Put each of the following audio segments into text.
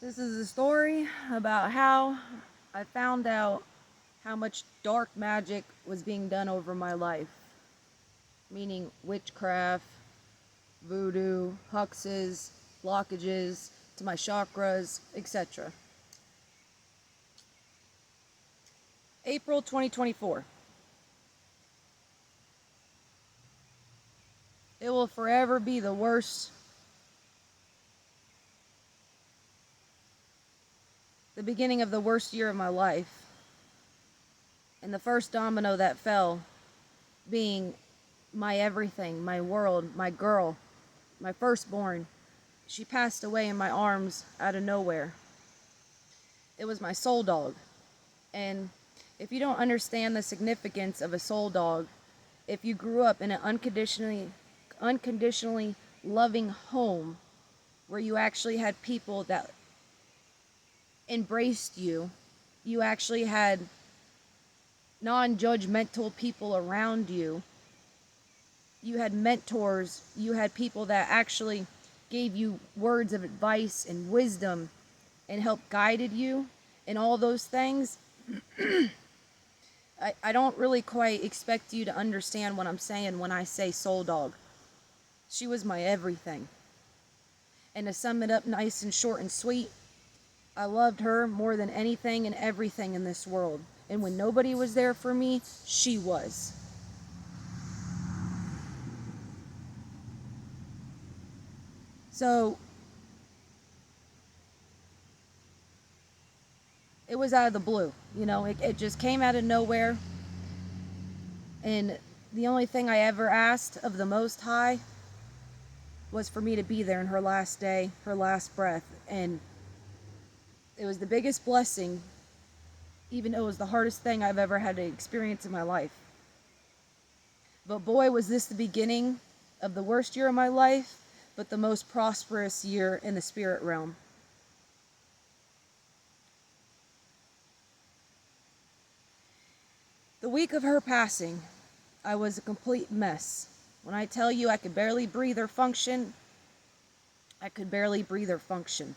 This is a story about how I found out how much dark magic was being done over my life, meaning witchcraft, voodoo, huxes, blockages to my chakras, etc. April 2024. It will forever be the beginning of the worst year of my life. And the first domino that fell being my everything, my world, my girl, my firstborn. She passed away in my arms out of nowhere. It was my soul dog. And if you don't understand the significance of a soul dog, if you grew up in an unconditionally loving home where you actually had people that embraced you, you actually had non-judgmental people around you, you had mentors, you had people that actually gave you words of advice and wisdom and helped guided you and all those things, I don't really quite expect you to understand what I'm saying when I say soul dog. She was my everything. And to sum it up nice and short and sweet, I loved her more than anything and everything in this world. And when nobody was there for me, she was. So it was out of the blue. It just came out of nowhere. And the only thing I ever asked of the Most High was for me to be there in her last day, her last breath. And it was the biggest blessing, even though it was the hardest thing I've ever had to experience in my life. But boy, was this the beginning of the worst year of my life, but the most prosperous year in the spirit realm. The week of her passing, I was a complete mess. When I tell you I could barely breathe or function, I could barely breathe or function.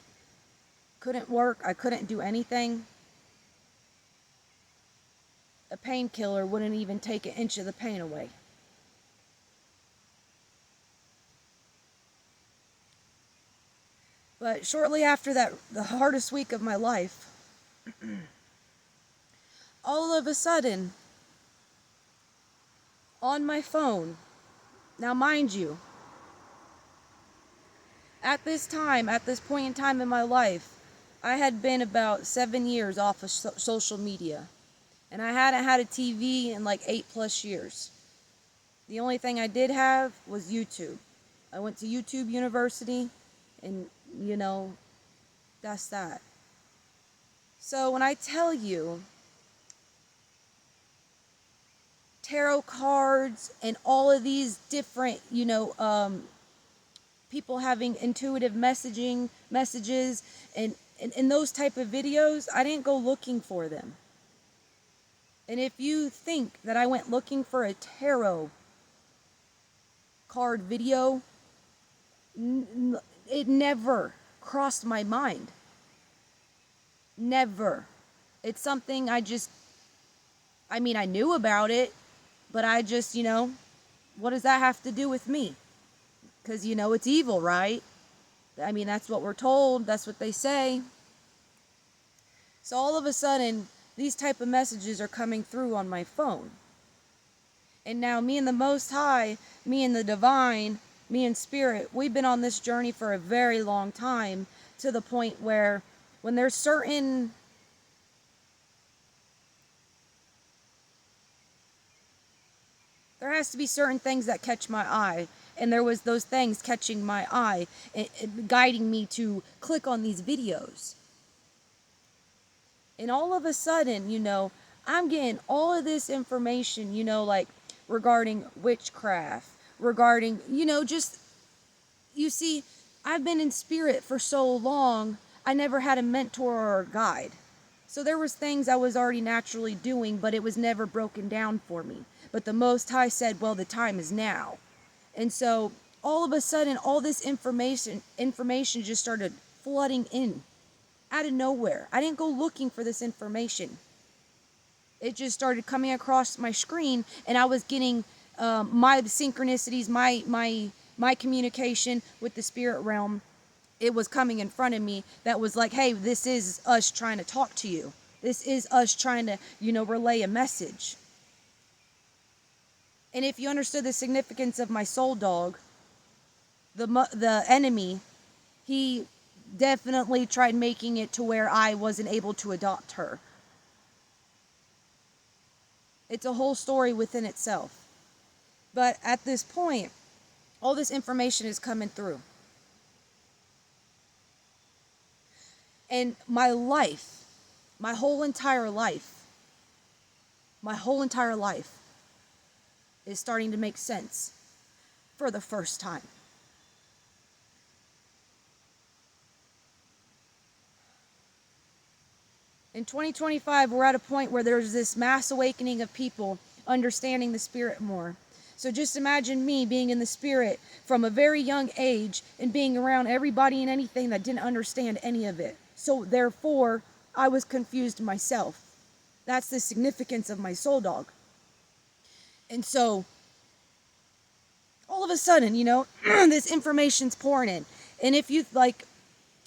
Couldn't work, I couldn't do anything. A painkiller wouldn't even take an inch of the pain away. But shortly after that, the hardest week of my life, all of a sudden, on my phone, now mind you, at this point in time in my life, I had been about 7 years off of social media. And I hadn't had a TV in like 8+ years. The only thing I did have was YouTube. I went to YouTube University, and that's that. So when I tell you tarot cards and all of these different, people having intuitive messages and those type of videos, I didn't go looking for them. And if you think that I went looking for a tarot card video, it never crossed my mind. Never. It's something I knew about it, but I just, what does that have to do with me? Because, it's evil, right? That's what we're told. That's what they say. So all of a sudden, these type of messages are coming through on my phone. And now me and the Most High, me and the Divine, me and Spirit, we've been on this journey for a very long time, to the point where when there's there has to be certain things that catch my eye. And there was those things catching my eye and guiding me to click on these videos. And all of a sudden, I'm getting all of this information, like regarding witchcraft, regarding, you see, I've been in spirit for so long, I never had a mentor or a guide. So there was things I was already naturally doing, but it was never broken down for me. But the Most High said, well, the time is now. And so all of a sudden, all this information just started flooding in. Out of nowhere. I didn't go looking for this information. It just started coming across my screen, and I was getting my synchronicities, my communication with the spirit realm. It was coming in front of me that was like, hey, this is us trying to talk to you. This is us trying to, relay a message. And if you understood the significance of my soul dog, the enemy, he definitely tried making it to where I wasn't able to adopt her. It's a whole story within itself. But at this point, all this information is coming through. And my life, my whole entire life is starting to make sense for the first time. In 2025, we're at a point where there's this mass awakening of people understanding the spirit more. So just imagine me being in the spirit from a very young age and being around everybody and anything that didn't understand any of it. So therefore, I was confused myself. That's the significance of my soul dog. And so, all of a sudden, this information's pouring in. And if you,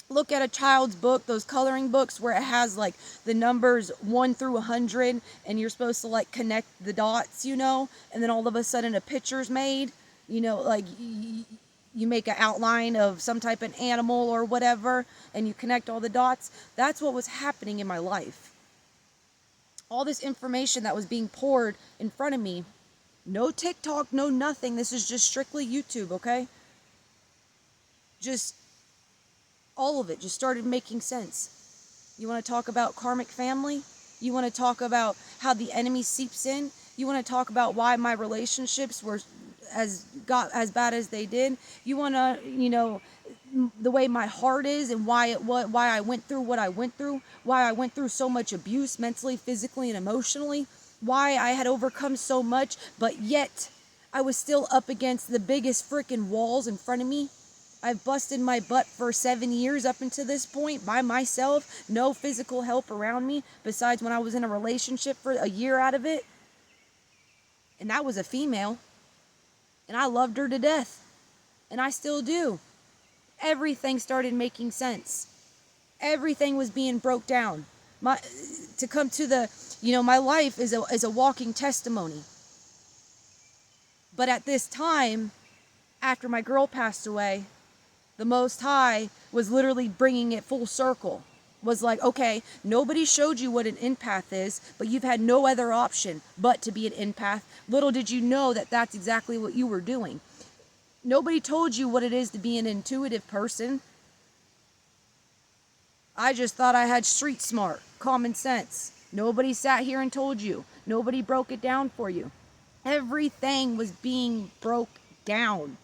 look at a child's book, those coloring books where it has the numbers 1 through 100 and you're supposed to connect the dots, and then all of a sudden a picture's made, you make an outline of some type of animal or whatever and you connect all the dots. That's what was happening in my life. All this information that was being poured in front of me, no TikTok, no nothing. This is just strictly YouTube, okay? Just all of it just started making sense. You want to talk about karmic family? You want to talk about how the enemy seeps in? You want to talk about why my relationships got as bad as they did? You want to, the way my heart is and why I went through what I went through, why I went through so much abuse mentally, physically, and emotionally, why I had overcome so much, but yet I was still up against the biggest freaking walls in front of me. I've busted my butt for 7 years up until this point by myself. No physical help around me besides when I was in a relationship for a year out of it. And that was a female. And I loved her to death. And I still do. Everything started making sense. Everything was being broke down. My life is a walking testimony. But at this time, after my girl passed away, the Most High was literally bringing it full circle. Was like, okay, nobody showed you what an empath is, but you've had no other option but to be an empath. Little did you know that that's exactly what you were doing. Nobody told you what it is to be an intuitive person. I just thought I had street smart, common sense. Nobody sat here and told you. Nobody broke it down for you. Everything was being broke down.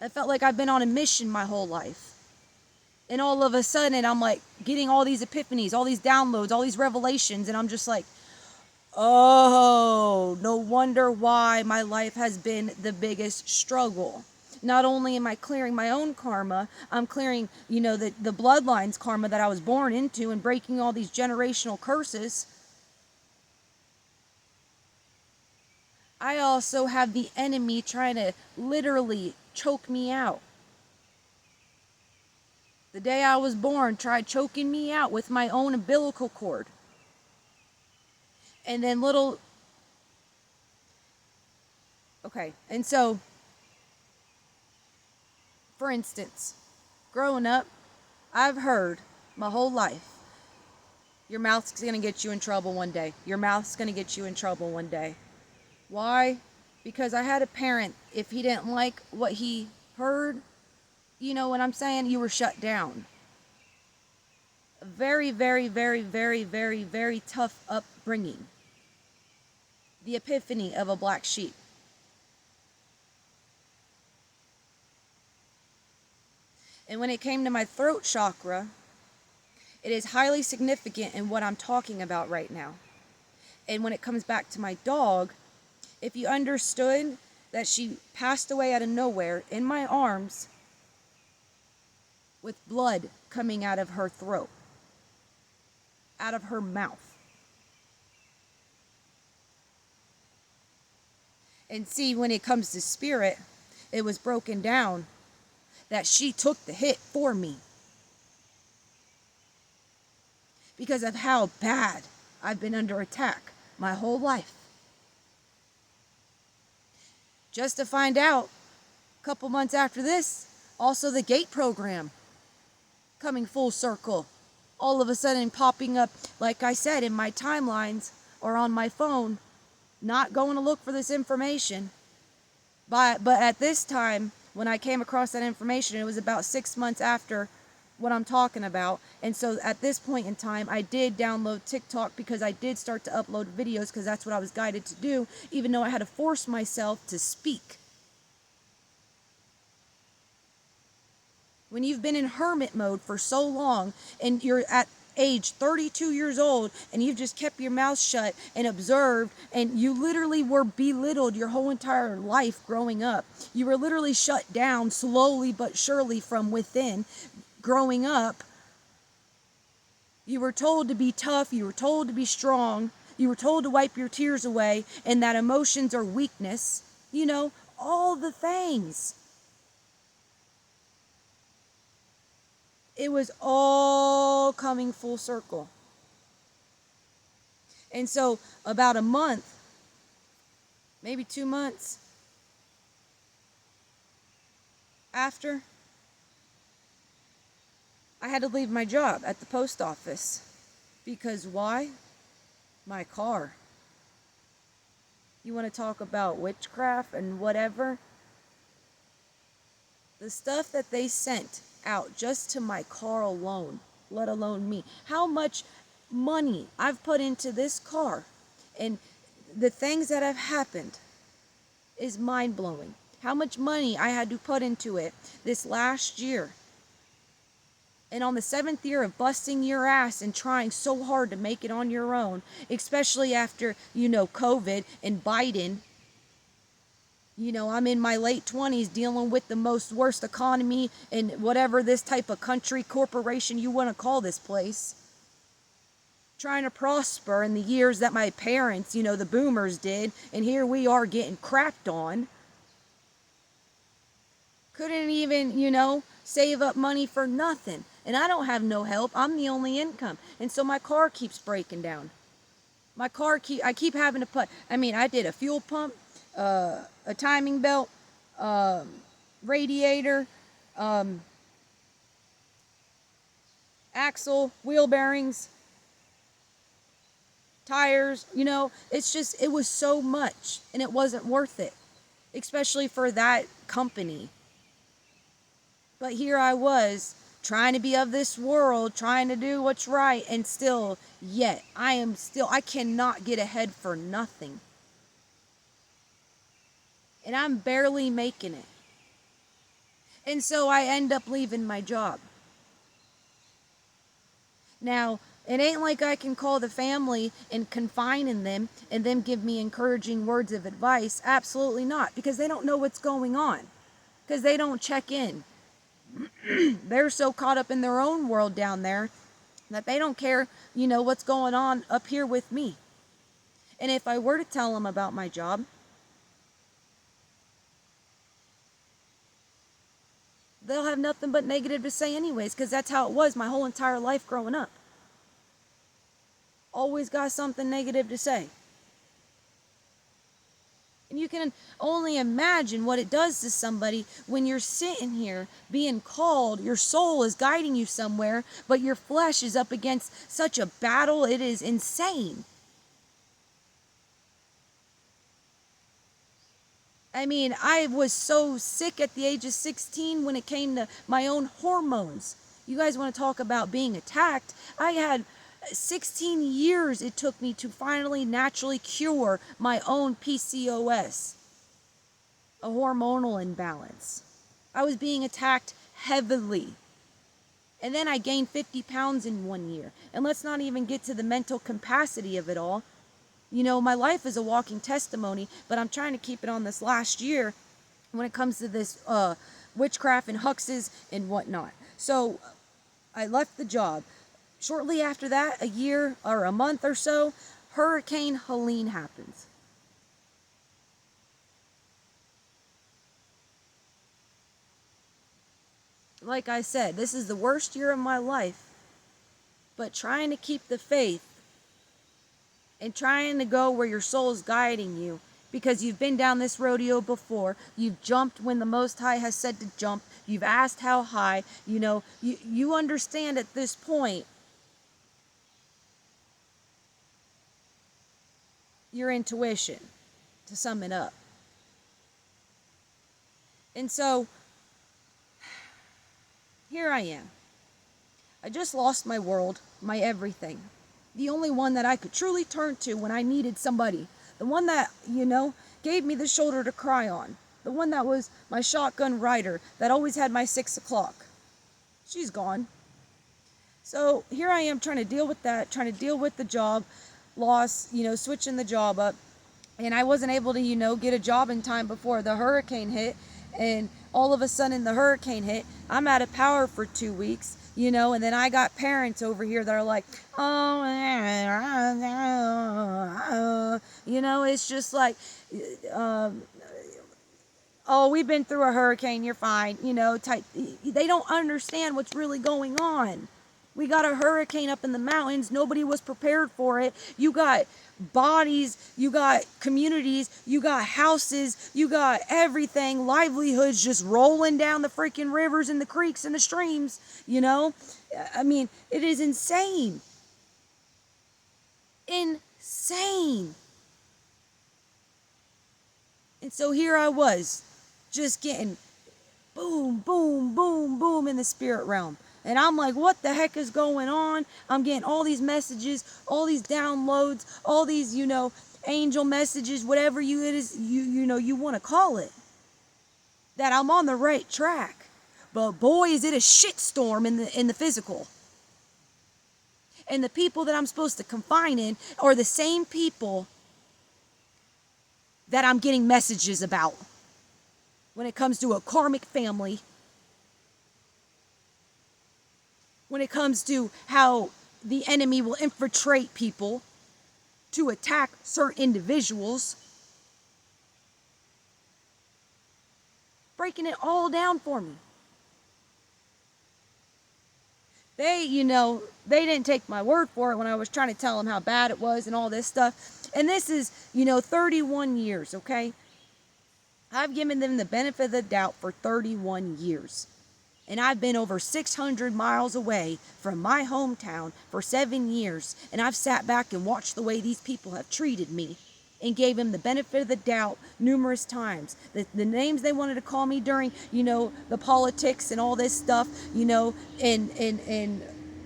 I felt like I've been on a mission my whole life. And all of a sudden, I'm getting all these epiphanies, all these downloads, all these revelations. And I'm just like, oh, no wonder why my life has been the biggest struggle. Not only am I clearing my own karma, I'm clearing, the bloodline's karma that I was born into and breaking all these generational curses. I also have the enemy trying to literally choke me out. The day I was born, tried choking me out with my own umbilical cord. And then and so, for instance, growing up, I've heard my whole life, your mouth's going to get you in trouble one day. Your mouth's going to get you in trouble one day. Why? Because I had a parent, if he didn't like what he heard, you know what I'm saying? You were shut down. A very, very, very, very, very, very tough upbringing. The epiphany of a black sheep. And when it came to my throat chakra, it is highly significant in what I'm talking about right now. And when it comes back to my dog, if you understood that she passed away out of nowhere in my arms, with blood coming out of her throat, out of her mouth. And see, when it comes to spirit, it was broken down that she took the hit for me because of how bad I've been under attack my whole life. Just to find out, a couple months after this, also the GATE program coming full circle. All of a sudden popping up, like I said, in my timelines or on my phone, not going to look for this information. But at this time, when I came across that information, it was about 6 months after what I'm talking about. And so at this point in time, I did download TikTok because I did start to upload videos because that's what I was guided to do, even though I had to force myself to speak. When you've been in hermit mode for so long and you're at age 32 years old and you've just kept your mouth shut and observed, and you literally were belittled your whole entire life growing up. You were literally shut down slowly but surely from within growing up. You were told to be tough, you were told to be strong, you were told to wipe your tears away and that emotions are weakness, you know, all the things. It was all coming full circle. And so about a month, maybe 2 months after, I had to leave my job at the post office. Because why? My car. You want to talk about witchcraft and whatever? The stuff that they sent out just to my car alone, let alone me. How much money I've put into this car and the things that have happened is mind-blowing. How much money I had to put into it this last year. And on the 7th year of busting your ass and trying so hard to make it on your own, especially after, COVID and Biden. I'm in my late 20s dealing with the most worst economy in whatever this type of country, corporation you want to call this place. Trying to prosper in the years that my parents, the boomers did. And here we are getting crapped on. Couldn't even, save up money for nothing. And I don't have no help. I'm the only income. And so my car keeps breaking down. I keep having to put, I did a fuel pump, a timing belt, radiator, axle, wheel bearings, tires, it was so much and it wasn't worth it, especially for that company. But here I was trying to be of this world, trying to do what's right, and I cannot get ahead for nothing. And I'm barely making it. And so I end up leaving my job. Now, it ain't like I can call the family and confine in them and them give me encouraging words of advice. Absolutely not, because they don't know what's going on. Because they don't check in. They're so caught up in their own world down there that they don't care, what's going on up here with me. And if I were to tell them about my job, they'll have nothing but negative to say anyways, because that's how it was my whole entire life growing up. Always got something negative to say. And you can only imagine what it does to somebody when you're sitting here being called, your soul is guiding you somewhere, but your flesh is up against such a battle, it is insane. I was so sick at the age of 16 when it came to my own hormones. You guys want to talk about being attacked? I had 16 years it took me to finally naturally cure my own PCOS, a hormonal imbalance. I was being attacked heavily. And then I gained 50 pounds in 1 year. And let's not even get to the mental capacity of it all. My life is a walking testimony, but I'm trying to keep it on this last year when it comes to this witchcraft and huxes and whatnot. So I left the job. Shortly after that, a year or a month or so, Hurricane Helene happens. Like I said, this is the worst year of my life. But trying to keep the faith and trying to go where your soul is guiding you, because you've been down this rodeo before. You've jumped when the Most High has said to jump. You've asked how high. You understand at this point your intuition, to sum it up. And so here I am. I just lost my world, my everything. The only one that I could truly turn to when I needed somebody. The one that, gave me the shoulder to cry on. The one that was my shotgun rider, that always had my 6 o'clock. She's gone. So here I am trying to deal with that, trying to deal with the job loss, switching the job up. And I wasn't able to, get a job in time before the hurricane hit. And all of a sudden the hurricane hit. I'm out of power for 2 weeks. And then I got parents over here that are like, oh, it's just like, oh, we've been through a hurricane, you're fine, type. They don't understand what's really going on. We got a hurricane up in the mountains. Nobody was prepared for it. You got bodies, you got communities, you got houses, you got everything, livelihoods just rolling down the freaking rivers and the creeks and the streams, I mean, it is insane. Insane. And so here I was, just getting boom, boom, boom, boom in the spirit realm. And I'm like, what the heck is going on? I'm getting all these messages, all these downloads, all these, angel messages, whatever you want to call it. That I'm on the right track. But boy, is it a shitstorm in the physical. And the people that I'm supposed to confine in are the same people that I'm getting messages about. When it comes to a karmic family, when it comes to how the enemy will infiltrate people to attack certain individuals, breaking it all down for me. They didn't take my word for it when I was trying to tell them how bad it was and all this stuff. And this is, 31 years, okay? I've given them the benefit of the doubt for 31 years. And I've been over 600 miles away from my hometown for 7 years. And I've sat back and watched the way these people have treated me and gave them the benefit of the doubt numerous times. The names they wanted to call me during, the politics and all this stuff, in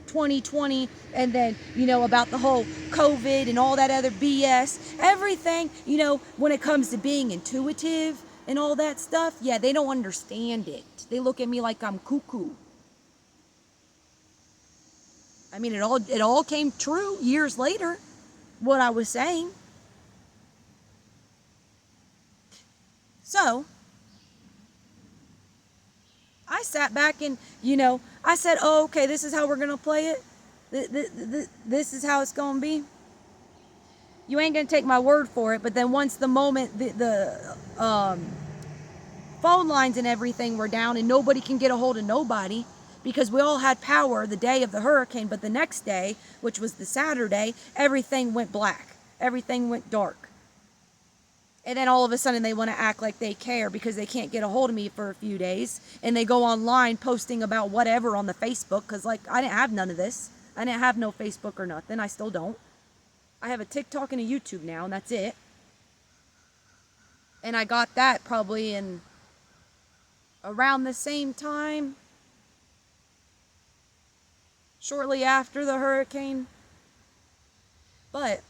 2020, and then, about the whole COVID and all that other BS. Everything, when it comes to being intuitive and all that stuff, yeah, they don't understand it. They look at me like I'm cuckoo. I mean, it all came true years later, what I was saying. So, I sat back and, I said, oh, okay, this is how we're going to play it. This is how it's going to be. You ain't going to take my word for it, but then once the moment the phone lines and everything were down and nobody can get a hold of nobody, because we all had power the day of the hurricane, but the next day, which was the Saturday, everything went black. Everything went dark. And then all of a sudden they want to act like they care because they can't get a hold of me for a few days. And they go online posting about whatever on the Facebook, because I didn't have none of this. I didn't have no Facebook or nothing. I still don't. I have a TikTok and a YouTube now, and that's it. And I got that probably in around the same time, shortly after the hurricane. But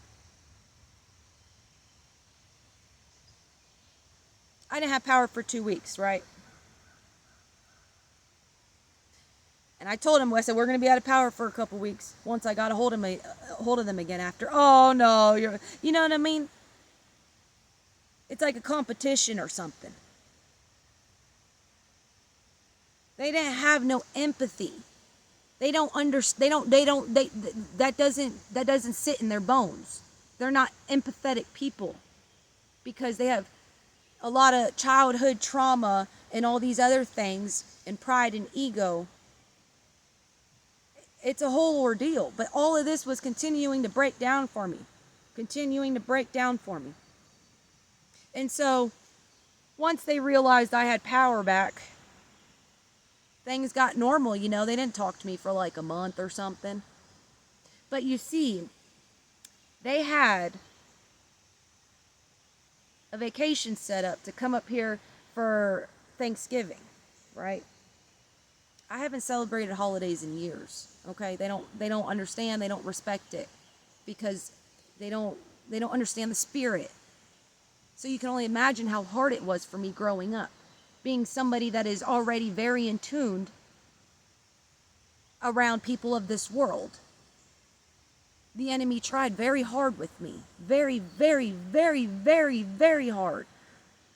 I didn't have power for 2 weeks, right? And I told him, I said, we're going to be out of power for a couple weeks once I got a hold of them again after. Oh, no, you know what I mean? It's like a competition or something. They didn't have no empathy. They don't that doesn't sit in their bones. They're not empathetic people because they have a lot of childhood trauma and all these other things and pride and ego. It's a whole ordeal, but all of this was continuing to break down for me. And so once they realized I had power back, things got normal, you know. They didn't talk to me for like a month or something. But you see, they had a vacation set up to come up here for Thanksgiving, right? I haven't celebrated holidays in years, okay? They don't understand, they don't respect it because they don't understand the spirit. So you can only imagine how hard it was for me growing up, being somebody that is already very in tuned around people of this world. The enemy tried very hard with me. Very, very, very, very, very hard.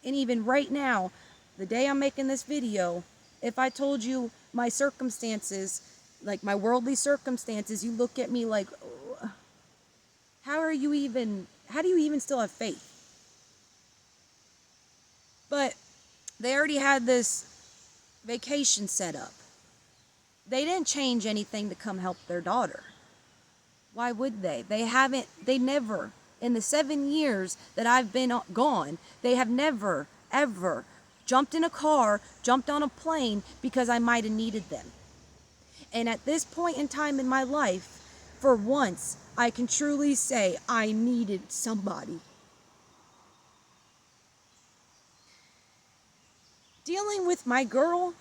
And even right now, the day I'm making this video, if I told you my circumstances, like my worldly circumstances, you look at me like, how do you even still have faith? But they already had this vacation set up. They didn't change anything to come help their daughter. Why would they? They never, in the 7 years that I've been gone, they have never, ever jumped in a car, jumped on a plane because I might have needed them. And at this point in time in my life, for once, I can truly say I needed somebody. Dealing with my girl,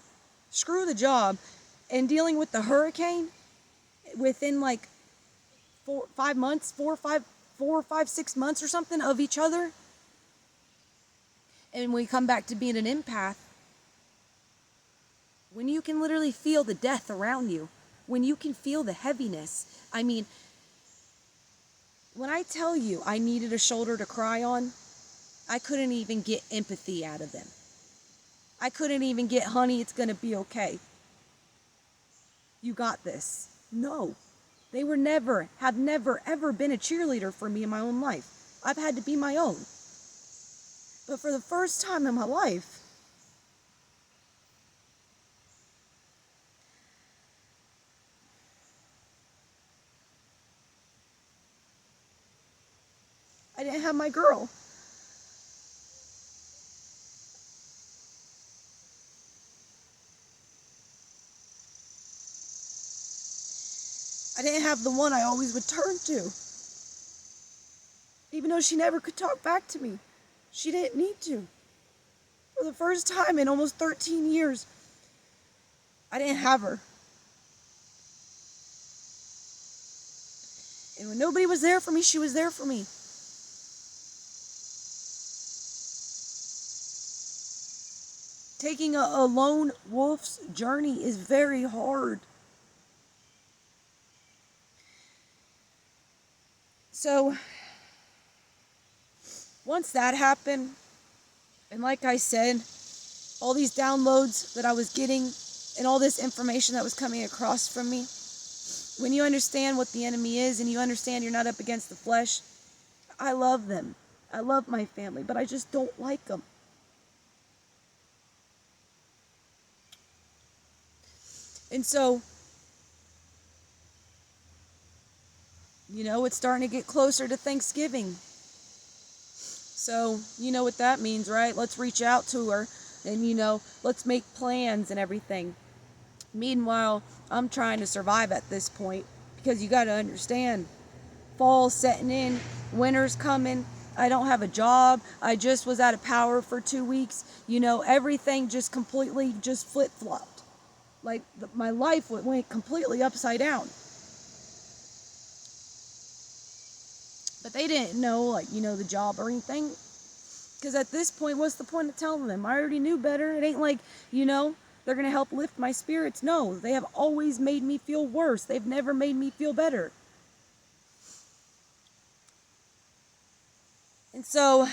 screw the job, and dealing with the hurricane within like 4 or 5, 6 months or something of each other. And we come back to being an empath. When you can literally feel the death around you, when you can feel the heaviness. I mean, when I tell you I needed a shoulder to cry on, I couldn't even get empathy out of them. I couldn't even get, honey, it's going to be okay. You got this. No. They have never, ever been a cheerleader for me in my own life. I've had to be my own. But for the first time in my life, I didn't have my girl. I didn't have the one I always would turn to. Even though she never could talk back to me. She didn't need to. For the first time in almost 13 years, I didn't have her. And when nobody was there for me, she was there for me. Taking a lone wolf's journey is very hard. So, once that happened, and like I said, all these downloads that I was getting and all this information that was coming across from me, when you understand what the enemy is and you understand you're not up against the flesh, I love them. I love my family, but I just don't like them. And so, you know, it's starting to get closer to Thanksgiving. So, you know what that means, right? Let's reach out to her and, you know, let's make plans and everything. Meanwhile, I'm trying to survive at this point because you got to understand, fall's setting in, winter's coming. I don't have a job. I just was out of power for 2 weeks. You know, everything just completely just flip-flopped. Like, my life went completely upside down. But they didn't know, like, you know, the job or anything. Because at this point, what's the point of telling them? I already knew better. It ain't like, you know, they're going to help lift my spirits. No, they have always made me feel worse. They've never made me feel better. And so,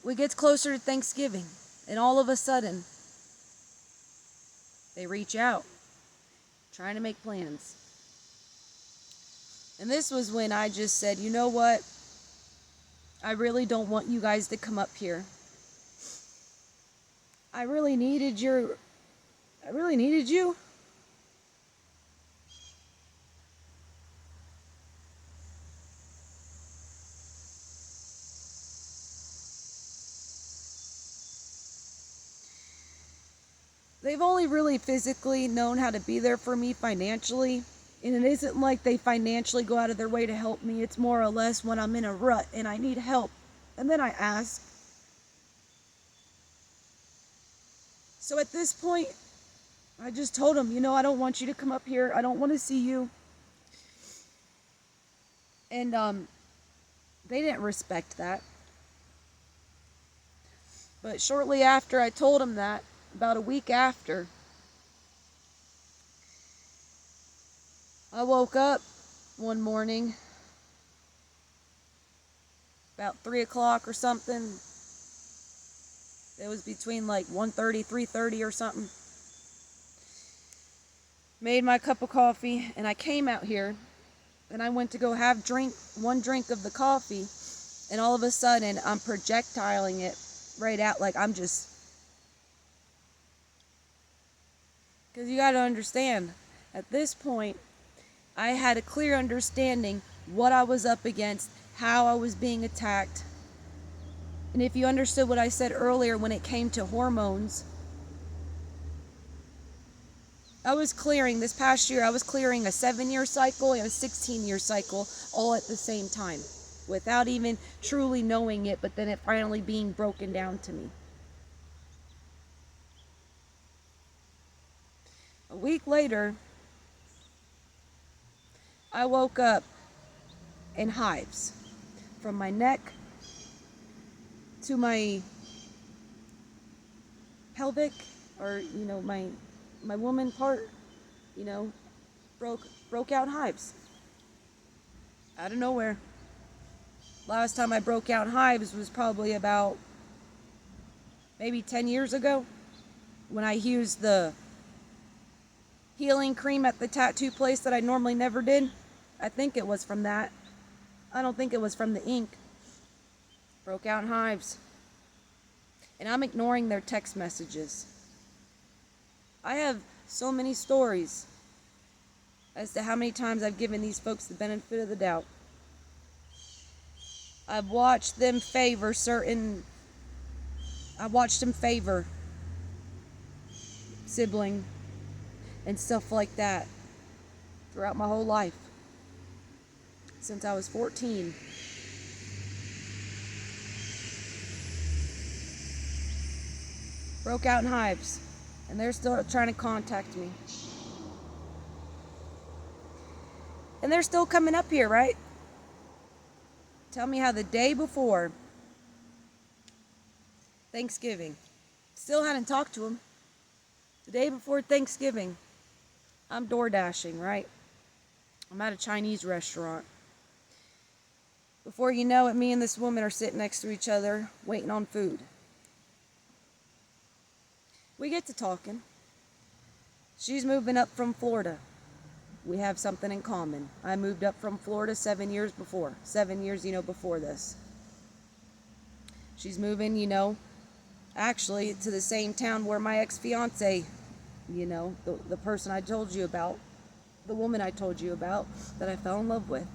we get closer to Thanksgiving. And all of a sudden, They reach out, trying to make plans. And this was when I just said, you know what? I really don't want you guys to come up here. I really needed you. They've only really physically known how to be there for me financially. And it isn't like they financially go out of their way to help me. It's more or less when I'm in a rut and I need help. And then I ask. So at this point, I just told them, I don't want you to come up here. I don't want to see you. And they didn't respect that. But shortly after I told them that, about a week after, I woke up one morning about 3 o'clock or something. It was between like 1:30, 3:30 or something. Made my cup of coffee and I came out here and I went to go have one drink of the coffee, and all of a sudden I'm projectiling it right out, like I'm just, because you got to understand, at this point I had a clear understanding what I was up against, how I was being attacked. And if you understood what I said earlier when it came to hormones, I was clearing, this past year, I was clearing a 7-year cycle and a 16-year cycle all at the same time, without even truly knowing it, but then it finally being broken down to me. A week later, I woke up in hives from my neck to my pelvic, or my woman part, broke out hives out of nowhere. Last time I broke out hives was probably about maybe 10 years ago, when I used the healing cream at the tattoo place that I normally never did. I think it was from that. I don't think it was from the ink. Broke out in hives. And I'm ignoring their text messages. I have so many stories as to how many times I've given these folks the benefit of the doubt. I've watched them favor sibling and stuff like that throughout my whole life, since I was 14. Broke out in hives, and they're still trying to contact me. And they're still coming up here, right? Tell me how the day before Thanksgiving, still hadn't talked to them. The day before Thanksgiving, I'm door dashing, right? I'm at a Chinese restaurant. Before you know it, me and this woman are sitting next to each other, waiting on food. We get to talking. She's moving up from Florida. We have something in common. I moved up from Florida 7 years before. 7 years, before this. She's moving, actually to the same town where my ex-fiance, the person I told you about, the woman I told you about, that I fell in love with.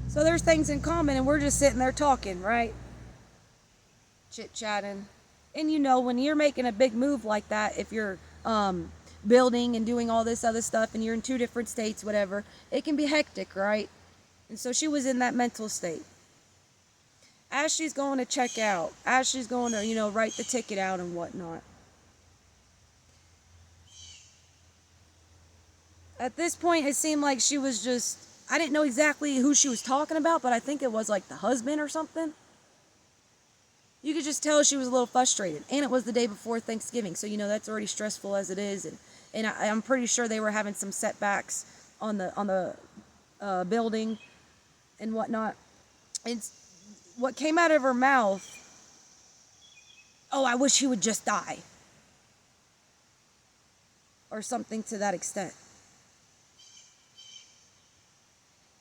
So there's things in common, and we're just sitting there talking, right? Chit-chatting. And when you're making a big move like that, if you're building and doing all this other stuff and you're in 2 different states, whatever, it can be hectic, right? And so she was in that mental state. As she's going to check out, as she's going to, write the ticket out and whatnot. At this point, it seemed like she was just, I didn't know exactly who she was talking about, but I think it was like the husband or something. You could just tell she was a little frustrated. And it was the day before Thanksgiving, so that's already stressful as it is. And I'm pretty sure they were having some setbacks on the building and whatnot. And what came out of her mouth, oh, I wish he would just die. Or something to that extent.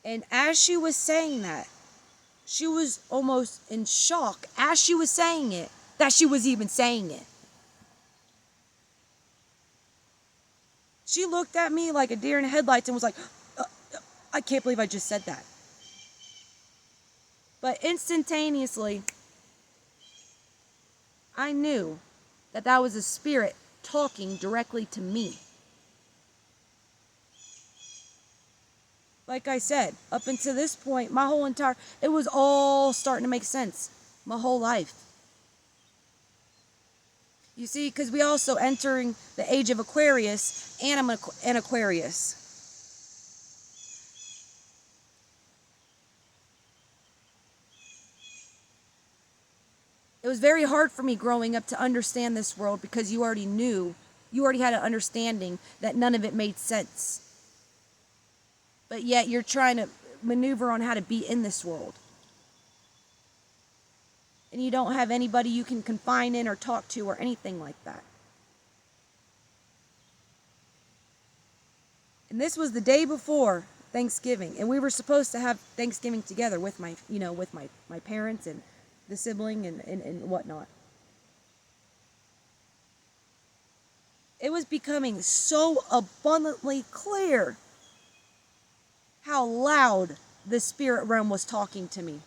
And as she was saying that, she was almost in shock as she was saying it, that she was even saying it. She looked at me like a deer in the headlights and was like, I can't believe I just said that. But instantaneously, I knew that that was a spirit talking directly to me. Like I said, up until this point, it was all starting to make sense. My whole life. You see, because we also entering the age of Aquarius, and I'm an Aquarius. It was very hard for me growing up to understand this world because you already had an understanding that none of it made sense. But yet you're trying to maneuver on how to be in this world. And you don't have anybody you can confine in or talk to or anything like that. And this was the day before Thanksgiving, and we were supposed to have Thanksgiving together with my parents and the sibling and whatnot. It was becoming so abundantly clear how loud the spirit realm was talking to me.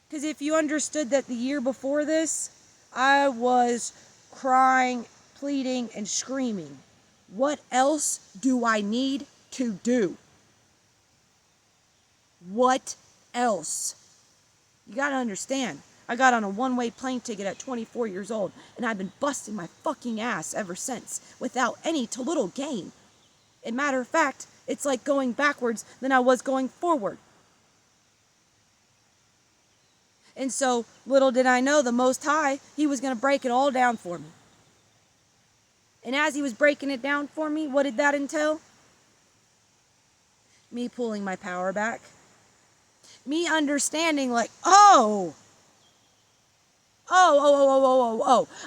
Because if you understood that the year before this, I was crying, pleading, and screaming. What else do I need to do? What else? You gotta understand, I got on a one-way plane ticket at 24 years old, and I've been busting my fucking ass ever since, without any to little gain. As a matter of fact, it's like going backwards than I was going forward. And so, little did I know, the Most High, He was going to break it all down for me. And as He was breaking it down for me, what did that entail? Me pulling my power back. Me understanding like, oh.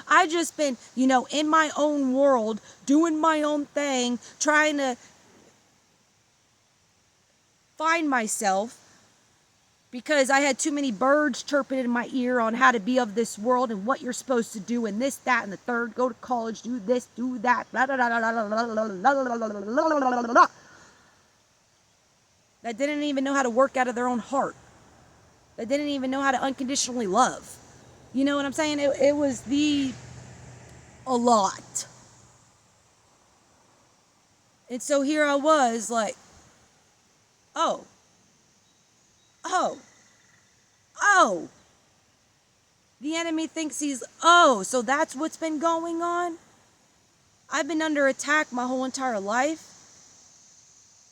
I just been, in my own world, doing my own thing, trying to find myself because I had too many birds chirping in my ear on how to be of this world and what you're supposed to do and this, that, and the third, go to college, do this, do that, blah, blah, blah, blah, blah, blah, blah, that didn't even know how to work out of their own heart, that didn't even know how to unconditionally love. You know what I'm saying? It was a lot. And so here I was like, oh. The enemy thinks so that's what's been going on? I've been under attack my whole entire life.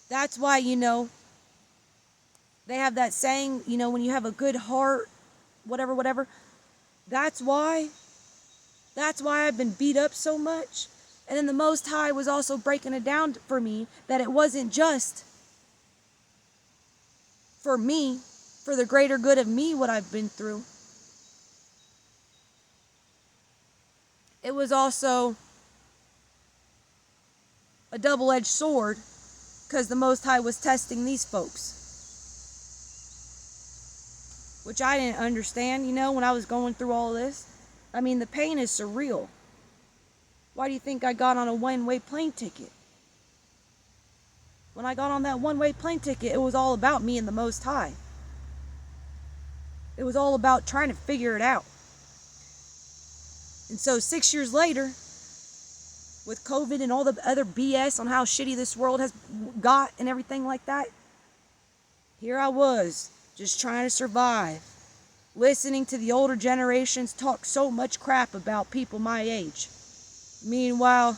That's why, they have that saying, when you have a good heart, whatever. That's why I've been beat up so much. And then the Most High was also breaking it down for me that it wasn't just for me, for the greater good of me, what I've been through. It was also a double-edged sword because the Most High was testing these folks. Which I didn't understand, when I was going through all this. I mean, the pain is surreal. Why do you think I got on a one-way plane ticket? When I got on that one-way plane ticket, it was all about me and the Most High. It was all about trying to figure it out. And so 6 years later, with COVID and all the other BS on how shitty this world has got and everything like that, here I was, just trying to survive, listening to the older generations talk so much crap about people my age. Meanwhile,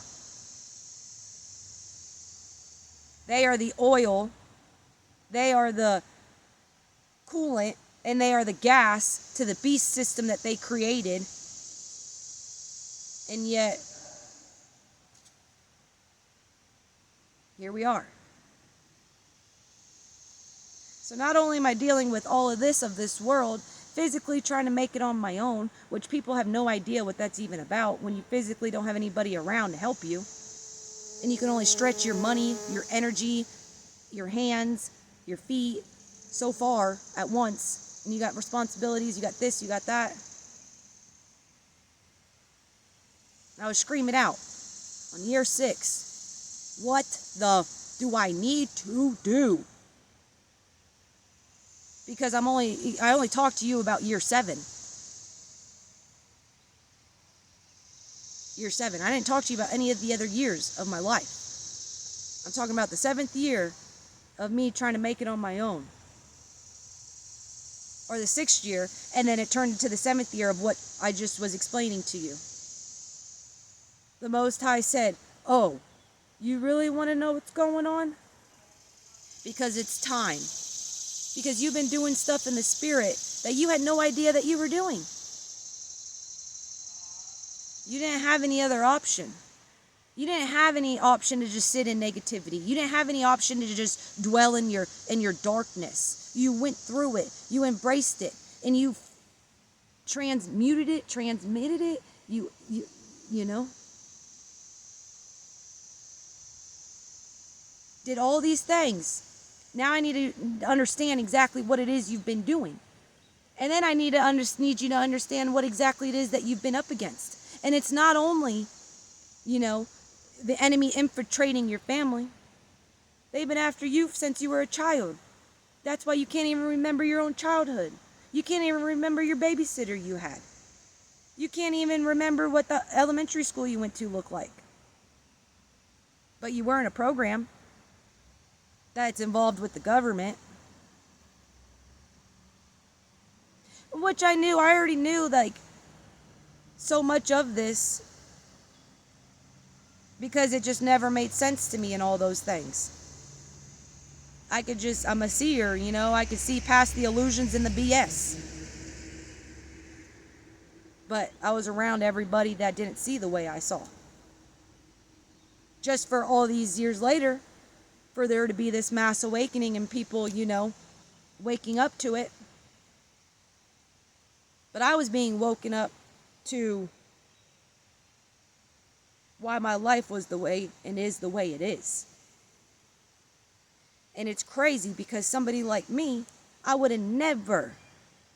they are the oil, they are the coolant, and they are the gas to the beast system that they created. And yet, here we are. So not only am I dealing with all of this world, physically trying to make it on my own, which people have no idea what that's even about when you physically don't have anybody around to help you. And you can only stretch your money, your energy, your hands, your feet so far at once. And you got responsibilities, you got this, you got that. And I was screaming out on year 6, what the do I need to do? Because I only talked to you about year 7. Year 7. I didn't talk to you about any of the other years of my life. I'm talking about the 7th year of me trying to make it on my own. Or the 6th year, and then it turned into the 7th year of what I just was explaining to you. The Most High said, oh, you really want to know what's going on? Because it's time. Because you've been doing stuff in the spirit that you had no idea that you were doing. You didn't have any other option. You didn't have any option to just sit in negativity. You didn't have any option to just dwell in your darkness. You went through it. You embraced it. And you transmitted it. You know. Did all these things. Now I need to understand exactly what it is you've been doing. And then I need you to understand what exactly it is that you've been up against. And it's not only, the enemy infiltrating your family. They've been after you since you were a child. That's why you can't even remember your own childhood. You can't even remember your babysitter you had. You can't even remember what the elementary school you went to looked like. But you were in a program that's involved with the government. Which I already knew, so much of this, because it just never made sense to me in all those things. I'm a seer, I could see past the illusions and the BS. But I was around everybody that didn't see the way I saw. Just for all these years later, for there to be this mass awakening and people, waking up to it. But I was being woken up to why my life was the way and is the way it is. And it's crazy because somebody like me, I would have never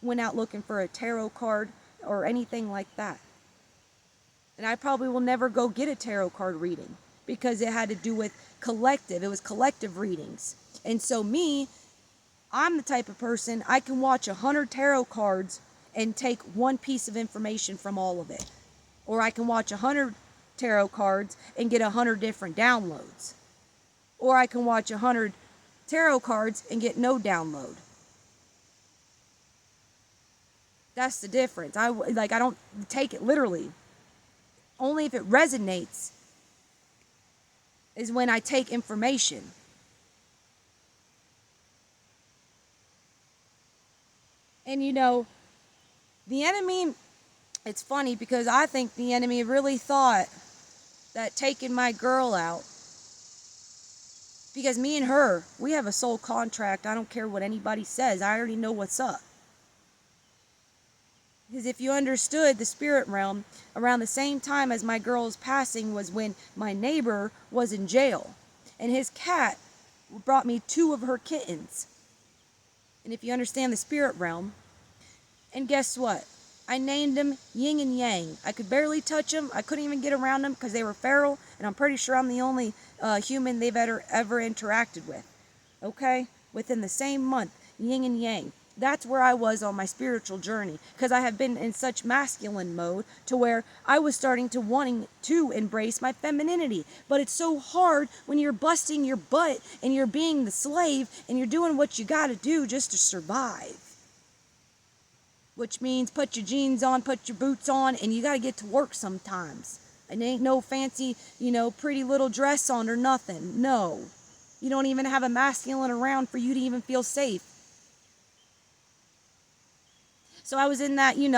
went out looking for a tarot card or anything like that. And I probably will never go get a tarot card reading because it had to do with collective. It was collective readings. And so I'm the type of person, I can watch 100 tarot cards and take one piece of information from all of it. Or I can watch 100 tarot cards and get 100 different downloads. Or I can watch 100 tarot cards and get no download. That's the difference. I don't take it literally. Only if it resonates is when I take information. And the enemy, it's funny because I think the enemy really thought that taking my girl out, because me and her, we have a soul contract. I don't care what anybody says. I already know what's up. Because if you understood the spirit realm, around the same time as my girl's passing was when my neighbor was in jail. And his cat brought me 2 of her kittens. And if you understand the spirit realm, and guess what? I named them Yin and Yang. I could barely touch them. I couldn't even get around them because they were feral. And I'm pretty sure I'm the only human they've ever interacted with. Okay? Within the same month, Yin and Yang. That's where I was on my spiritual journey. Because I have been in such masculine mode to where I was starting to wanting to embrace my femininity. But it's so hard when you're busting your butt and you're being the slave and you're doing what you got to do just to survive. Which means put your jeans on, put your boots on, and you got to get to work sometimes. And ain't no fancy, pretty little dress on or nothing. No. You don't even have a masculine around for you to even feel safe. So I was in that, yin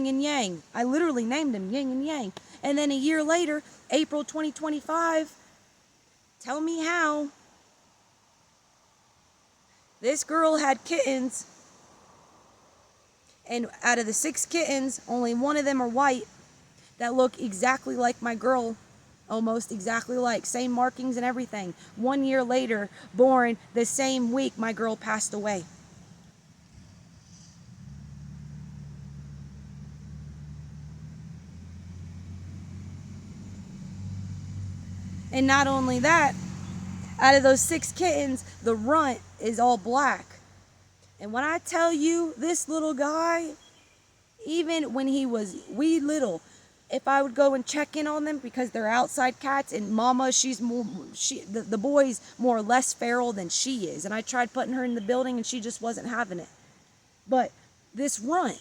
and yang. I literally named him yin and yang. And then a year later, April 2025, Tell me how. This girl had kittens, and out of the 6 kittens, only 1 of them are white, that look exactly like my girl, almost exactly like, same markings and everything. 1 year later, born the same week my girl passed away. And not only that, out of those 6 kittens, the runt is all black. And when I tell you, this little guy, even when he was wee little, if I would go and check in on them, because they're outside cats, and mama, the boy's more or less feral than she is, and I tried putting her in the building and she just wasn't having it. But this runt,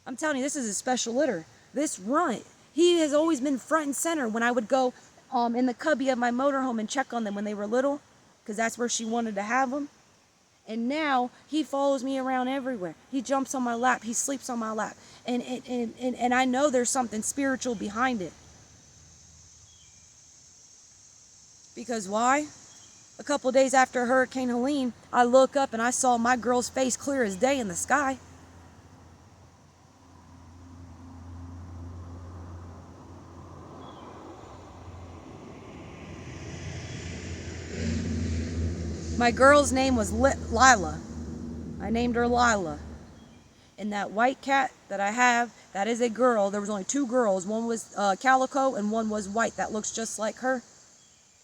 I'm telling you, this is a special litter. This runt, he has always been front and center when I would go in the cubby of my motorhome and check on them when they were little, because that's where she wanted to have them. And now he follows me around everywhere. He jumps on my lap. He sleeps on my lap. And I know there's something spiritual behind it. Because why? A couple days after Hurricane Helene, I look up and I saw my girl's face clear as day in the sky. My girl's name was Lila. I named her Lila. And that white cat that I have, that is a girl. There was only 2 girls. One was calico and one was white. That looks just like her.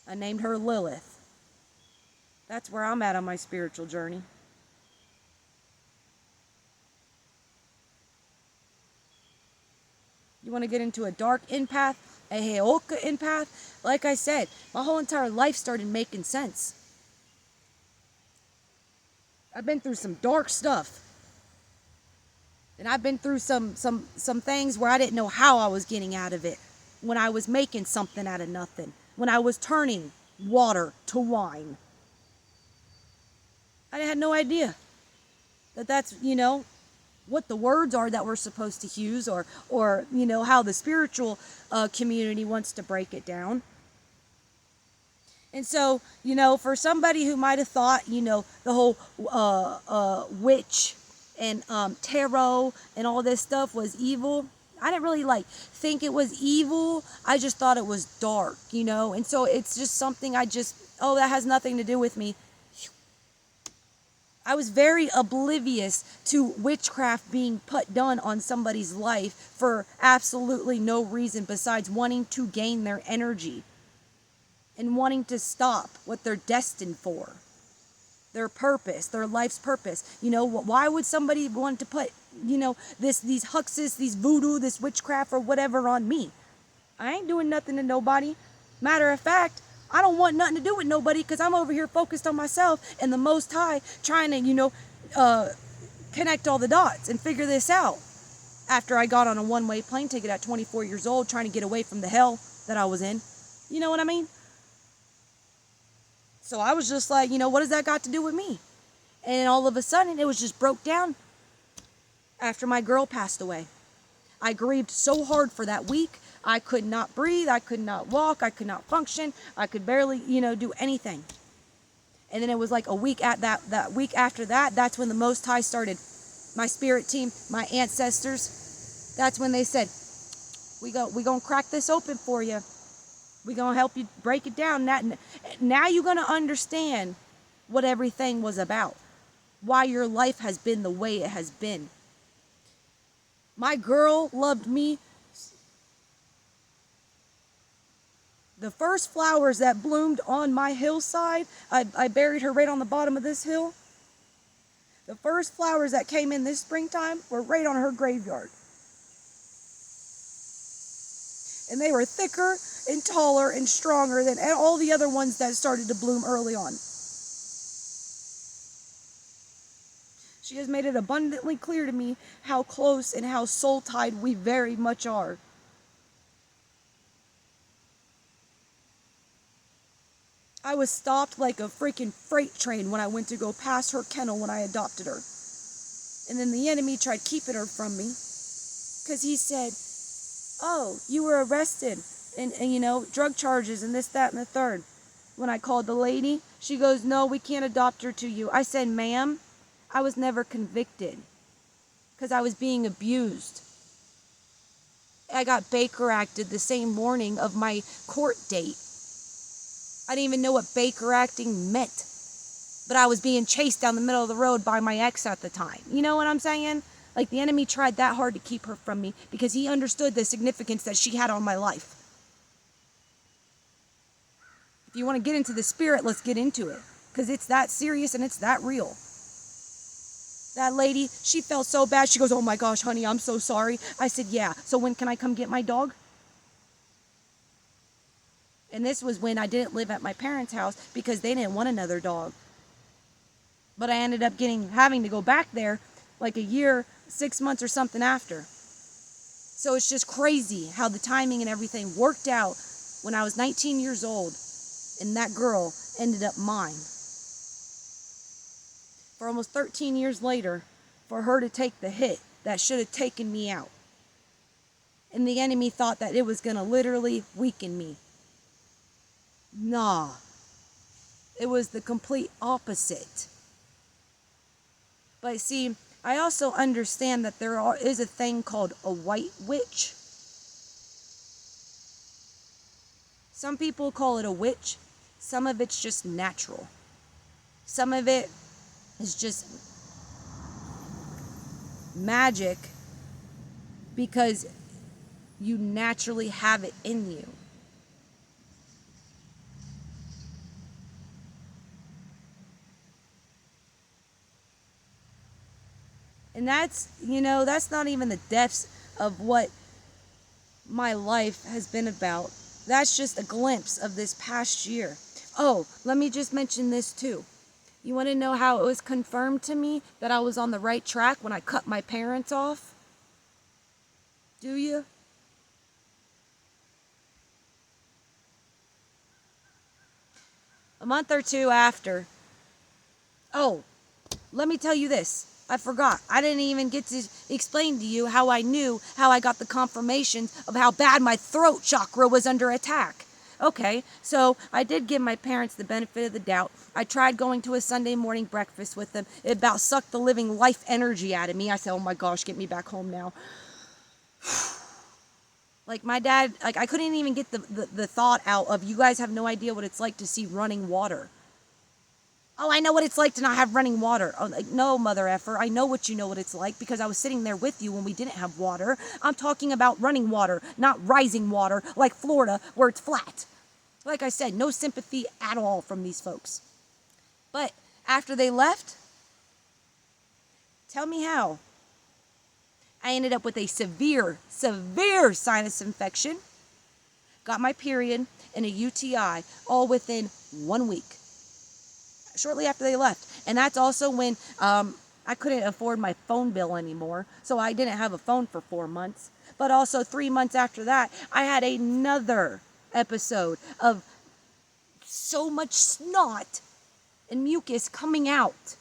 I named her Lilith. That's where I'm at on my spiritual journey. You want to get into a dark empath, a Heoka empath? Like I said, my whole entire life started making sense. I've been through some dark stuff. And I've been through some things where I didn't know how I was getting out of it. When I was making something out of nothing. When I was turning water to wine. I had no idea that that's, what the words are that we're supposed to use, or how the spiritual community wants to break it down. And so, for somebody who might have thought, the whole witch and tarot and all this stuff was evil, I didn't really think it was evil. I just thought it was dark, and so it's just something that has nothing to do with me. I was very oblivious to witchcraft being done on somebody's life for absolutely no reason besides wanting to gain their energy and wanting to stop what they're destined for, their purpose, their life's purpose. Why would somebody want to put, these huxes, these voodoo, this witchcraft or whatever on me? I ain't doing nothing to nobody. Matter of fact, I don't want nothing to do with nobody, because I'm over here focused on myself and the Most High, trying to, connect all the dots and figure this out. After I got on a one-way plane ticket at 24 years old, trying to get away from the hell that I was in. You know what I mean? So I was just like, what does that got to do with me? And all of a sudden, it was just broke down after my girl passed away. I grieved so hard for that week. I could not breathe. I could not walk. I could not function. I could barely, do anything. And then it was like a week at that week after that, that's when the Most High started. My spirit team, my ancestors, that's when they said, we gonna crack this open for you. We gonna help you break it down. Now you're gonna understand what everything was about. Why your life has been the way it has been. My girl loved me. The first flowers that bloomed on my hillside, I buried her right on the bottom of this hill. The first flowers that came in this springtime were right on her graveyard. And they were thicker and taller and stronger than all the other ones that started to bloom early on. She has made it abundantly clear to me how close and how soul-tied we very much are. I was stopped like a freaking freight train when I went to go past her kennel when I adopted her. And then the enemy tried keeping her from me. Because he said, oh, you were arrested. And drug charges and this, that, and the third. when I called the lady. She goes, no, we can't adopt her to you. I said, ma'am, I was never convicted because I was being abused. I got Baker acted the same morning of my court date. I didn't even know what Baker acting meant. But I was being chased down the middle of the road by my ex at the time. You know what I'm saying? Like, the enemy tried that hard to keep her from me because he understood the significance that she had on my life. If you want to get into the spirit, let's get into it. Because it's that serious and it's that real. That lady, she felt so bad. She goes, oh my gosh, honey, I'm so sorry. I said, yeah. So when can I come get my dog? And this was when I didn't live at my parents' house because they didn't want another dog. But I ended up having to go back there like a year, 6 months or something after. So it's just crazy how the timing and everything worked out when I was 19 years old and that girl ended up mine. For almost 13 years later, for her to take the hit that should have taken me out. And the enemy thought that it was going to literally weaken me. Nah. It was the complete opposite. But see, I also understand that there is a thing called a white witch. Some people call it a witch. Some of it's just natural. Some of it is just magic because you naturally have it in you. And that's not even the depths of what my life has been about. That's just a glimpse of this past year. Oh, let me just mention this too. You want to know how it was confirmed to me that I was on the right track when I cut my parents off? Do you? A month or two after. Oh, let me tell you this. I forgot. I didn't even get to explain to you how I got the confirmation of how bad my throat chakra was under attack. Okay, so I did give my parents the benefit of the doubt. I tried going to a Sunday morning breakfast with them. It about sucked the living life energy out of me. I said, oh my gosh, get me back home now. Like my dad, like I couldn't even get the thought out of, you guys have no idea what it's like to see running water. Oh, I know what it's like to not have running water. Oh, like, no, mother effer. I know what it's like because I was sitting there with you when we didn't have water. I'm talking about running water, not rising water like Florida where it's flat. Like I said, no sympathy at all from these folks. But after they left, tell me how. I ended up with a severe sinus infection, got my period, and a UTI all within 1 week. Shortly after they left. And that's also when I couldn't afford my phone bill anymore. So I didn't have a phone for 4 months. But also 3 months after that, I had another episode of so much snot and mucus coming out.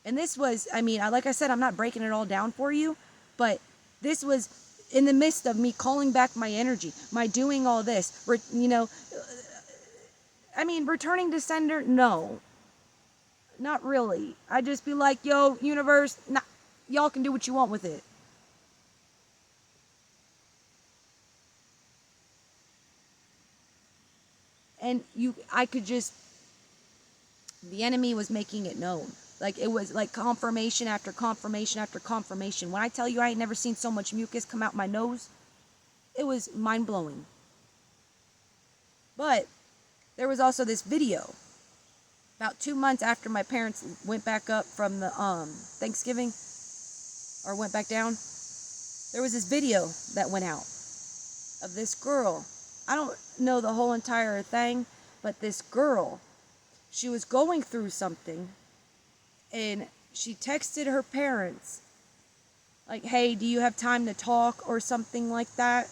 And this was, like I said, I'm not breaking it all down for you. But this was in the midst of me calling back my energy, my doing all this. Returning to sender, no. Not really. I'd just be like, yo, universe, y'all can do what you want with it. And the enemy was making it known. Like, it was like confirmation after confirmation after confirmation. When I tell you I ain't never seen so much mucus come out my nose, it was mind-blowing. But there was also this video. About 2 months after my parents went back up from the Thanksgiving, or went back down, there was this video that went out of this girl. I don't know the whole entire thing, but this girl, she was going through something, and she texted her parents, like, hey, do you have time to talk, or something like that,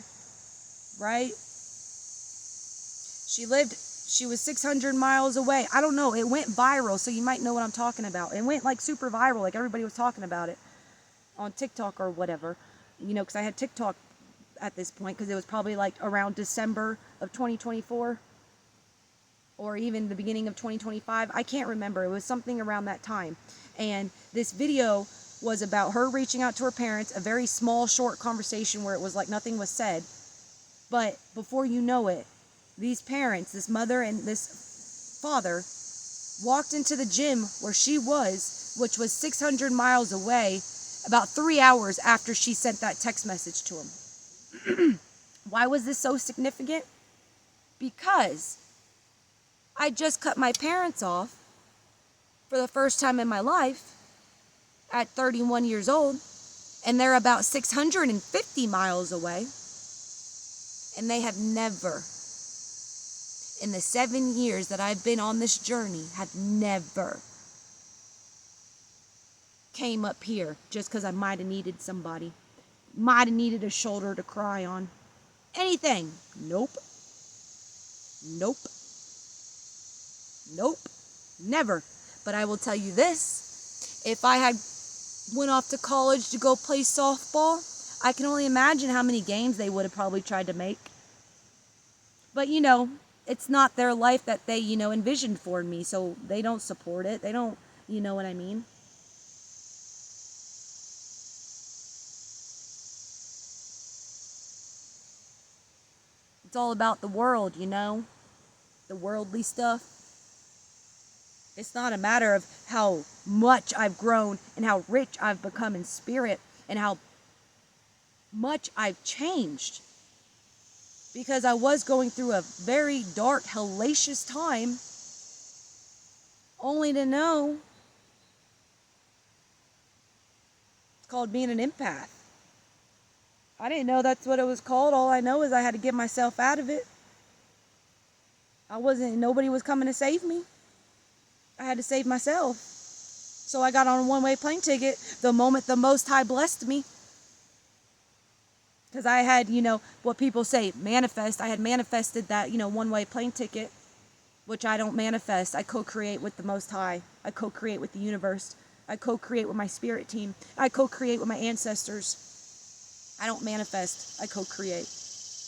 right? She was 600 miles away. I don't know. It went viral, so you might know what I'm talking about. It went like super viral, like everybody was talking about it on TikTok or whatever. Because I had TikTok at this point, because it was probably like around December of 2024. or even the beginning of 2025. I can't remember. It was something around that time. And this video was about her reaching out to her parents, a very small, short conversation where it was like nothing was said. But before you know it, these parents, this mother and this father, walked into the gym where she was, which was 600 miles away, about 3 hours after she sent that text message to him. Why was this so significant? Because I just cut my parents off for the first time in my life at 31 years old, and they're about 650 miles away, and they have never, in the 7 years that I've been on this journey, have never came up here just because I might have needed somebody, might have needed a shoulder to cry on, anything. Nope. Nope. Nope. Never. But I will tell you this, if I had went off to college to go play softball, I can only imagine how many games they would have probably tried to make. But it's not their life that they, envisioned for me, so they don't support it. They don't, you know what I mean? It's all about the world, the worldly stuff. It's not a matter of how much I've grown and how rich I've become in spirit and how much I've changed. Because I was going through a very dark, hellacious time, only to know it's called being an empath. I didn't know that's what it was called. All I know is I had to get myself out of it. Nobody was coming to save me. I had to save myself. So I got on a one-way plane ticket the moment the Most High blessed me. Because I had, what people say, manifest. I had manifested that, one-way plane ticket, which I don't manifest. I co-create with the Most High. I co-create with the universe. I co-create with my spirit team. I co-create with my ancestors. I don't manifest. I co-create.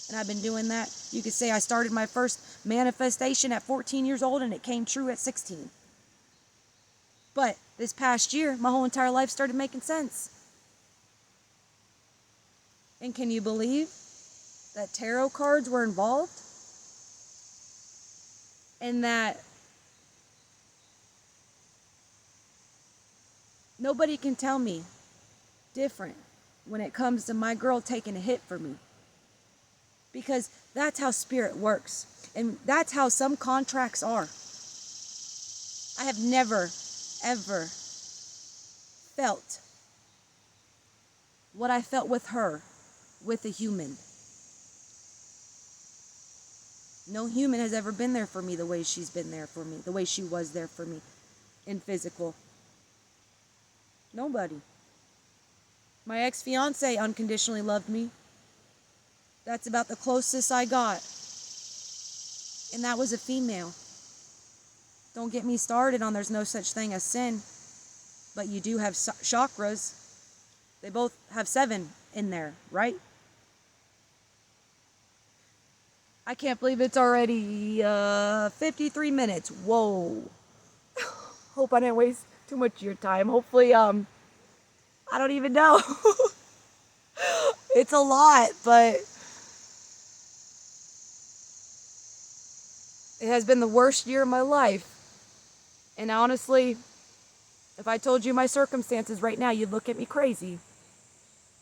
And I've been doing that. You could say I started my first manifestation at 14 years old and it came true at 16. But this past year, my whole entire life started making sense. And can you believe that tarot cards were involved? And that nobody can tell me different when it comes to my girl taking a hit for me. Because that's how spirit works. And that's how some contracts are. I have never, ever felt what I felt with her, with a human. No human has ever been there for me the way she's been there for me, the way she was there for me in physical. Nobody. My ex-fiance unconditionally loved me. That's about the closest I got. And that was a female. Don't get me started on there's no such thing as sin. But you do have chakras. They both have 7 in there, right? I can't believe it's already 53 minutes. Whoa. Hope I didn't waste too much of your time. Hopefully, I don't even know. It's a lot, but it has been the worst year of my life. And honestly, if I told you my circumstances right now, you'd look at me crazy.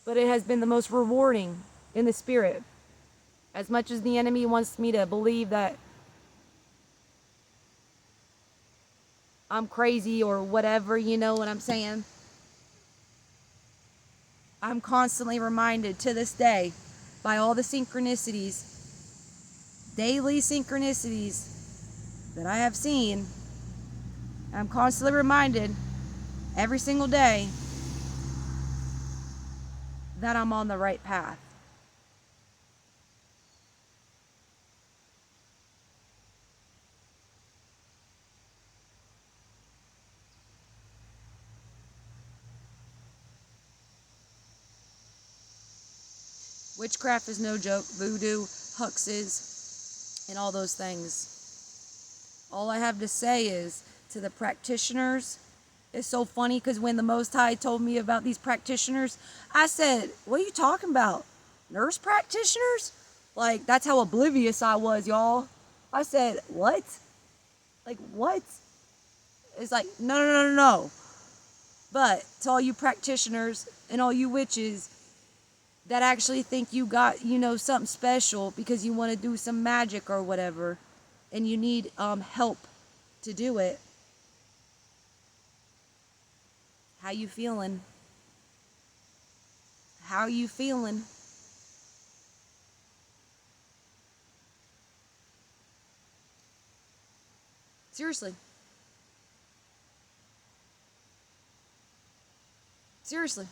But it has been the most rewarding in the spirit. As much as the enemy wants me to believe that I'm crazy or whatever, you know what I'm saying? I'm constantly reminded to this day by all the synchronicities, daily synchronicities that I have seen. I'm constantly reminded every single day that I'm on the right path. Witchcraft is no joke. Voodoo, hoaxes, and all those things. All I have to say is, to the practitioners, it's so funny because when the Most High told me about these practitioners, I said, what are you talking about? Nurse practitioners? Like, that's how oblivious I was, y'all. I said, what? Like, what? It's like, no, no, no, no, no. But to all you practitioners and all you witches that actually think you got, something special because you want to do some magic or whatever, and you need help to do it, how you feeling? How you feeling? Seriously. Seriously.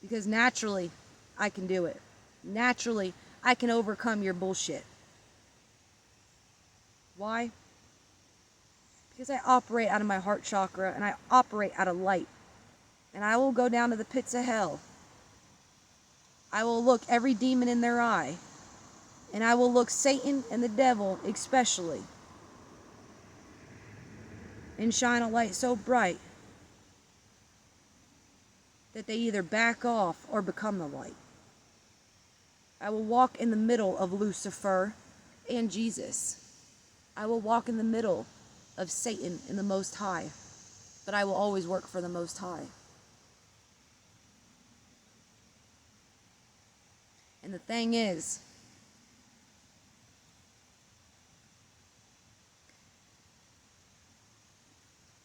Because naturally, I can do it. Naturally, I can overcome your bullshit. Why? Because I operate out of my heart chakra and I operate out of light. And I will go down to the pits of hell. I will look every demon in their eye. And I will look Satan and the devil especially. And shine a light so bright that they either back off or become the light. I will walk in the middle of Lucifer and Jesus. I will walk in the middle of Satan and the Most High. But I will always work for the Most High. And the thing is,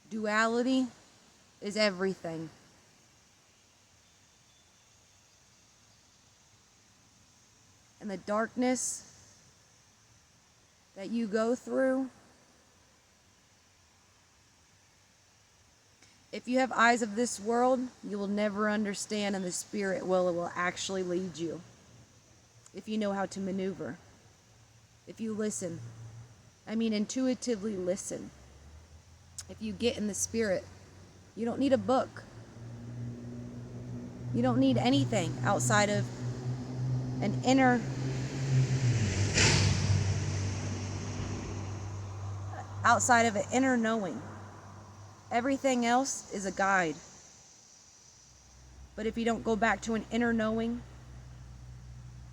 duality is everything. And the darkness that you go through, if you have eyes of this world, you will never understand, and the Spirit will actually lead you. If you know how to maneuver. If you listen. I mean, intuitively listen. If you get in the Spirit, you don't need a book. You don't need anything outside of an inner knowing. Everything else is a guide. But if you don't go back to an inner knowing,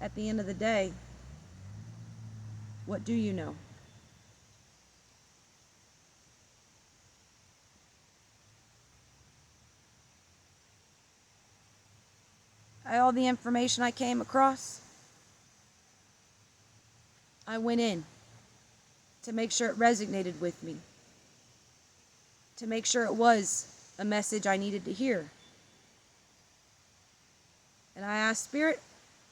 at the end of the day, what do you know? All the information I came across, I went in to make sure it resonated with me, to make sure it was a message I needed to hear. And I asked Spirit,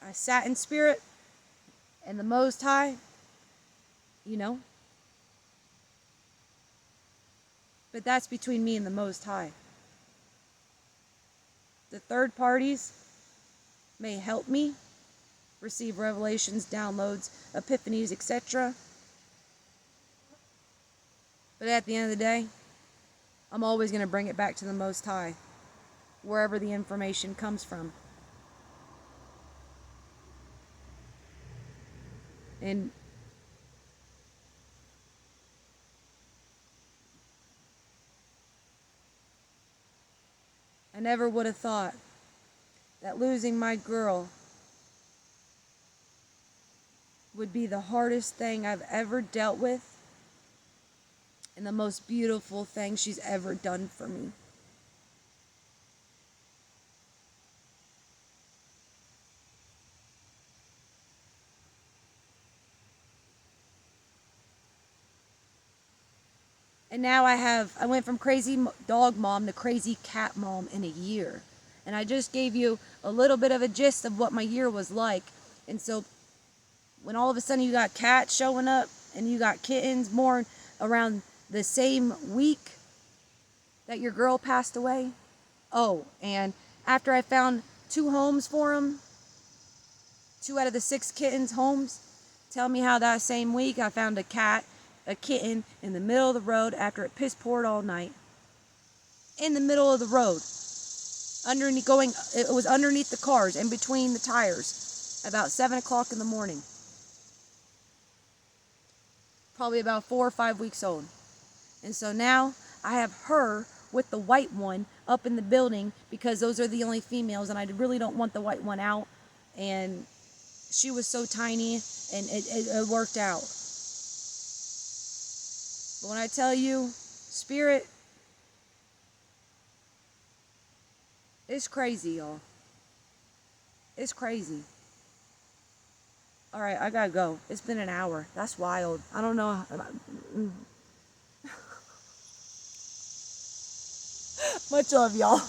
I sat in Spirit, and the Most High, but that's between me and the Most High. The third parties may help me receive revelations, downloads, epiphanies, etc. But at the end of the day, I'm always going to bring it back to the Most High, wherever the information comes from. And I never would have thought that losing my girl would be the hardest thing I've ever dealt with and the most beautiful thing she's ever done for me. And now I went from crazy dog mom to crazy cat mom in a year. And I just gave you a little bit of a gist of what my year was like. And so when all of a sudden you got cats showing up and you got kittens born around the same week that your girl passed away. Oh, and after I found 2 homes for them, 2 out of the 6 kittens homes, tell me how that same week I found a kitten in the middle of the road after it piss poured all night. In the middle of the road. It was underneath the cars, in between the tires, about 7 o'clock in the morning. Probably about 4 or 5 weeks old. And so now I have her with the white one up in the building because those are the only females, and I really don't want the white one out. And she was so tiny, and it worked out. But when I tell you, spirit, it's crazy, y'all. It's crazy. All right, I gotta go. It's been an hour. That's wild. I don't know. Much love, y'all.